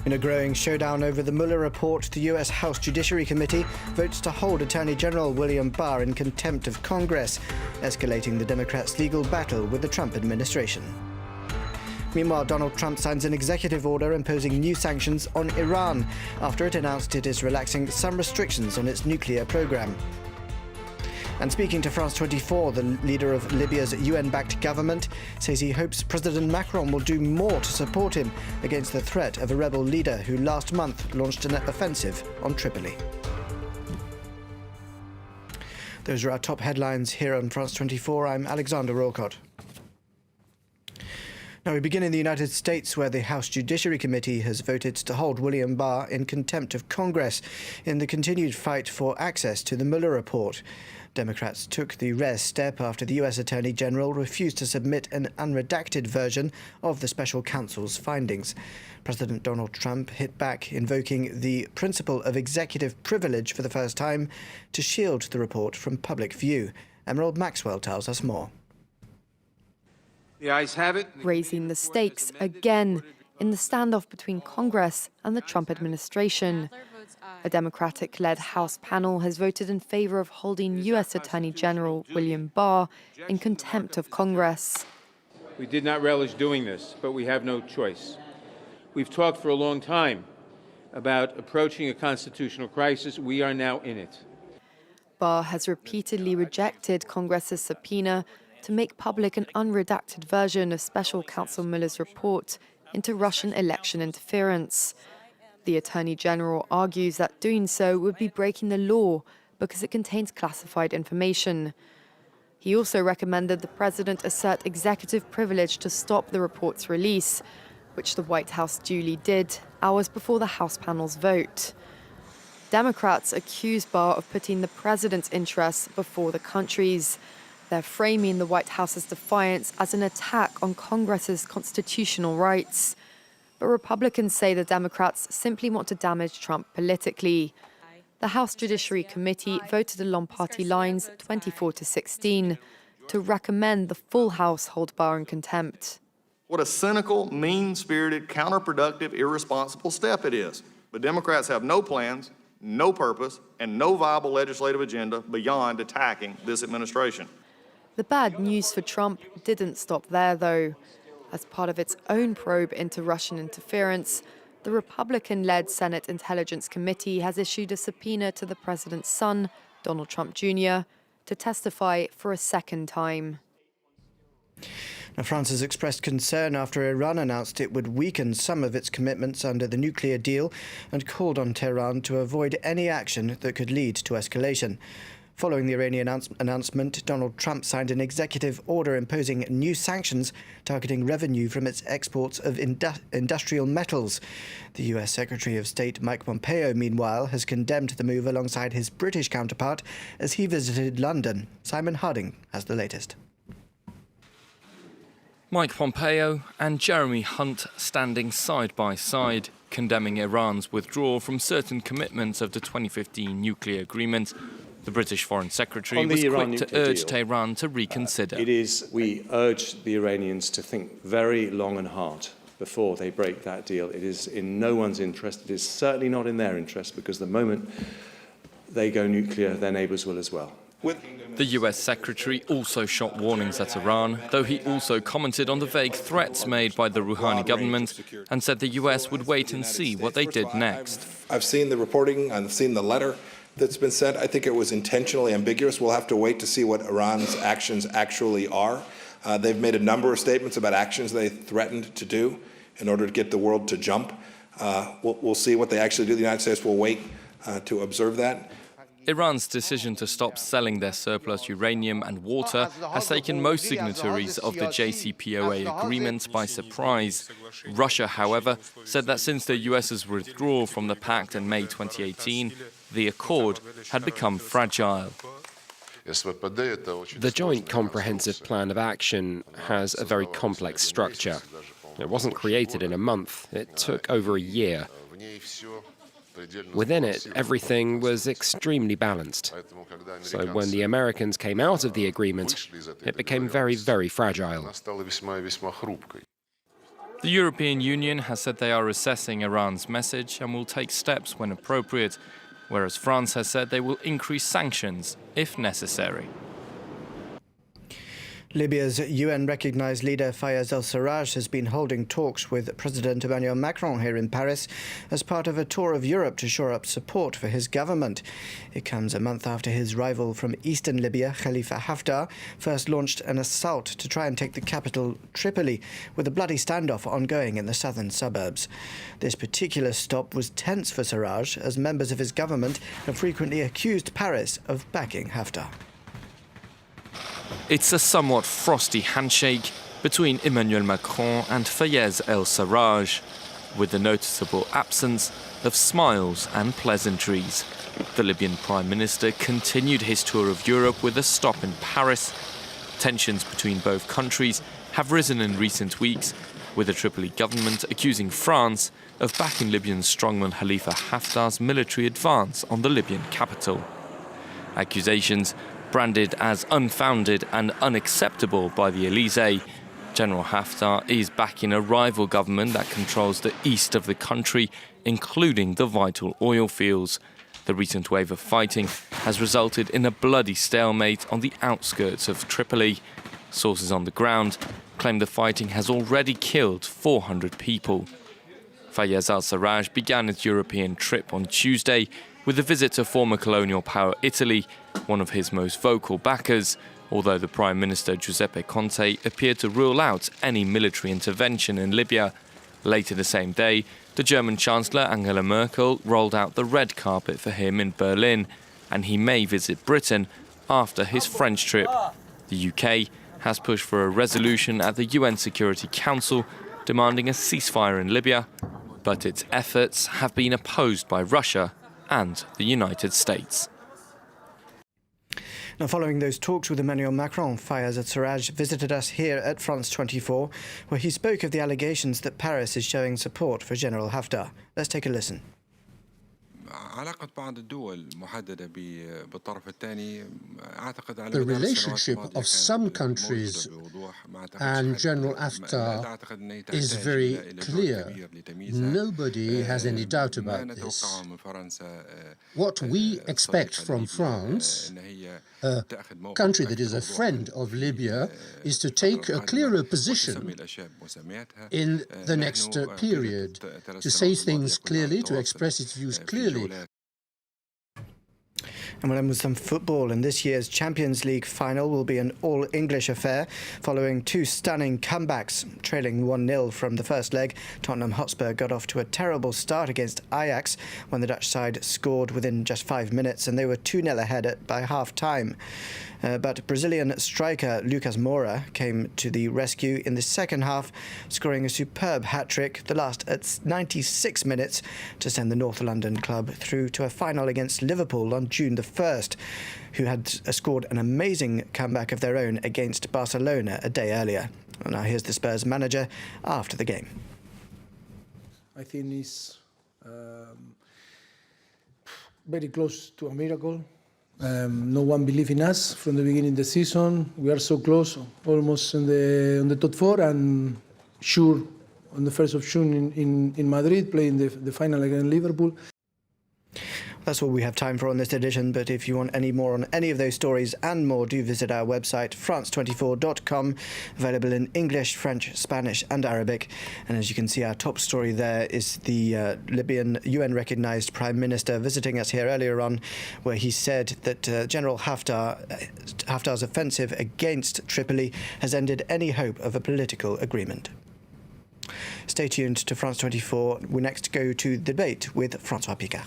In a growing showdown over the Mueller report, the U.S. House Judiciary Committee votes to hold Attorney General William Barr in contempt of Congress, escalating the Democrats' legal battle with the Trump administration. Meanwhile, Donald Trump signs an executive order imposing new sanctions on Iran after it announced it is relaxing some restrictions on its nuclear program. And speaking to France 24, the leader of Libya's UN-backed government says he hopes President Macron will do more to support him against the threat of a rebel leader who last month launched an offensive on Tripoli. Those are our top headlines here on France 24. I'm Alexander Rolcott. Now we begin in the United States, where the House Judiciary Committee has voted to hold William Barr in contempt of Congress in the continued fight for access to the Mueller report. Democrats took the rare step after the U.S. Attorney General refused to submit an unredacted version of the special counsel's findings. President Donald Trump hit back, invoking the principle of executive privilege for the first time to shield the report from public view. Emerald Maxwell tells us more. The ayes have it. Raising the stakes again in the standoff between Congress and the Trump administration. A Democratic-led House panel has voted in favor of holding U.S. Attorney General William Barr in contempt of Congress. We did not relish doing this, but we have no choice. We've talked for a long time about approaching a constitutional crisis. We are now in it. Barr has repeatedly rejected Congress's subpoena to make public an unredacted version of Special Counsel Mueller's report into Russian election interference. The Attorney General argues that doing so would be breaking the law because it contains classified information. He also recommended the president assert executive privilege to stop the report's release, which the White House duly did hours before the House panel's vote. Democrats accuse Barr of putting the president's interests before the country's. They're framing the White House's defiance as an attack on Congress's constitutional rights. But Republicans say the Democrats simply want to damage Trump politically. The House Judiciary Committee voted along party lines 24-16 to recommend the full House hold Barr in contempt. What a cynical, mean-spirited, counterproductive, irresponsible step it is. But Democrats have no plans, no purpose, and no viable legislative agenda beyond attacking this administration. The bad news for Trump didn't stop there, though. As part of its own probe into Russian interference, the Republican-led Senate Intelligence Committee has issued a subpoena to the president's son, Donald Trump Jr., to testify for a second time. Now, France has expressed concern after Iran announced it would weaken some of its commitments under the nuclear deal and called on Tehran to avoid any action that could lead to escalation. Following the Iranian announcement, Donald Trump signed an executive order imposing new sanctions targeting revenue from its exports of industrial metals. The U.S. Secretary of State Mike Pompeo, meanwhile, has condemned the move alongside his British counterpart as he visited London. Simon Harding has the latest. Mike Pompeo and Jeremy Hunt standing side by side, condemning Iran's withdrawal from certain commitments of the 2015 nuclear agreement. The British Foreign Secretary was quick to urge Tehran to reconsider. We urge the Iranians to think very long and hard before they break that deal. It is in no one's interest. It is certainly not in their interest, because the moment they go nuclear, their neighbours will as well. The US Secretary also shot warnings at Iran, though he also commented on the vague threats made by the Rouhani government and said the US would wait and see what they did next. I've seen the reporting, I've seen the letter that's been sent. I think it was intentionally ambiguous. We'll have to wait to see what Iran's actions actually are. They've made a number of statements about actions they threatened to do in order to get the world to jump. We'll see what they actually do. The United States will wait to observe that. Iran's decision to stop selling their surplus uranium and water has taken most signatories of the JCPOA agreement by surprise. Russia, however, said that since the US's withdrawal from the pact in May 2018, the accord had become fragile. The Joint Comprehensive Plan of Action has a very complex structure. It wasn't created in a month. It took over a year. Within it, everything was extremely balanced. So when the Americans came out of the agreement, it became very, very fragile. The European Union has said they are assessing Iran's message and will take steps when appropriate, whereas France has said they will increase sanctions if necessary. Libya's UN-recognised leader Fayez al-Sarraj has been holding talks with President Emmanuel Macron here in Paris as part of a tour of Europe to shore up support for his government. It comes a month after his rival from eastern Libya, Khalifa Haftar, first launched an assault to try and take the capital, Tripoli, with a bloody standoff ongoing in the southern suburbs. This particular stop was tense for Sarraj, as members of his government have frequently accused Paris of backing Haftar. It's a somewhat frosty handshake between Emmanuel Macron and Fayez el-Sarraj, with the noticeable absence of smiles and pleasantries. The Libyan Prime Minister continued his tour of Europe with a stop in Paris. Tensions between both countries have risen in recent weeks, with the Tripoli government accusing France of backing Libyan strongman Khalifa Haftar's military advance on the Libyan capital. Accusations branded as unfounded and unacceptable by the Elysee. General Haftar is backing a rival government that controls the east of the country, including the vital oil fields. The recent wave of fighting has resulted in a bloody stalemate on the outskirts of Tripoli. Sources on the ground claim the fighting has already killed 400 people. Fayez al-Sarraj began his European trip on Tuesday with a visit to former colonial power Italy, one of his most vocal backers, although the Prime Minister Giuseppe Conte appeared to rule out any military intervention in Libya. Later the same day, the German Chancellor Angela Merkel rolled out the red carpet for him in Berlin, and he may visit Britain after his French trip. The UK has pushed for a resolution at the UN Security Council demanding a ceasefire in Libya, but its efforts have been opposed by Russia and the United States. Now, following those talks with Emmanuel Macron, Fayez al-Sarraj visited us here at France 24, where he spoke of the allegations that Paris is showing support for General Haftar. Let's take a listen. The relationship of some countries and General Haftar is very clear. Nobody has any doubt about this. What we expect from France, a country that is a friend of Libya, is to take a clearer position in the next period, to say things clearly, to express its views clearly. And we'll end with some football, and this year's Champions League final will be an all-English affair following two stunning comebacks. Trailing 1-0 from the first leg, Tottenham Hotspur got off to a terrible start against Ajax when the Dutch side scored within just 5 minutes, and they were 2-0 ahead by half-time. But Brazilian striker Lucas Moura came to the rescue in the second half, scoring a superb hat-trick, the last at 96 minutes, to send the North London club through to a final against Liverpool on June the 1st, who had scored an amazing comeback of their own against Barcelona a day earlier. And now here's the Spurs manager after the game. I think it's very close to a miracle. No one believed in us from the beginning of the season. We are so close, almost on the top four, and sure on the 1st of June in Madrid, playing the final against Liverpool. That's all we have time for on this edition, but if you want any more on any of those stories and more, do visit our website, france24.com, available in English, French, Spanish and Arabic. And as you can see, our top story there is the Libyan UN-recognised Prime Minister visiting us here earlier on, where he said that General Haftar's offensive against Tripoli has ended any hope of a political agreement. Stay tuned to France 24. We next go to debate with François Picard.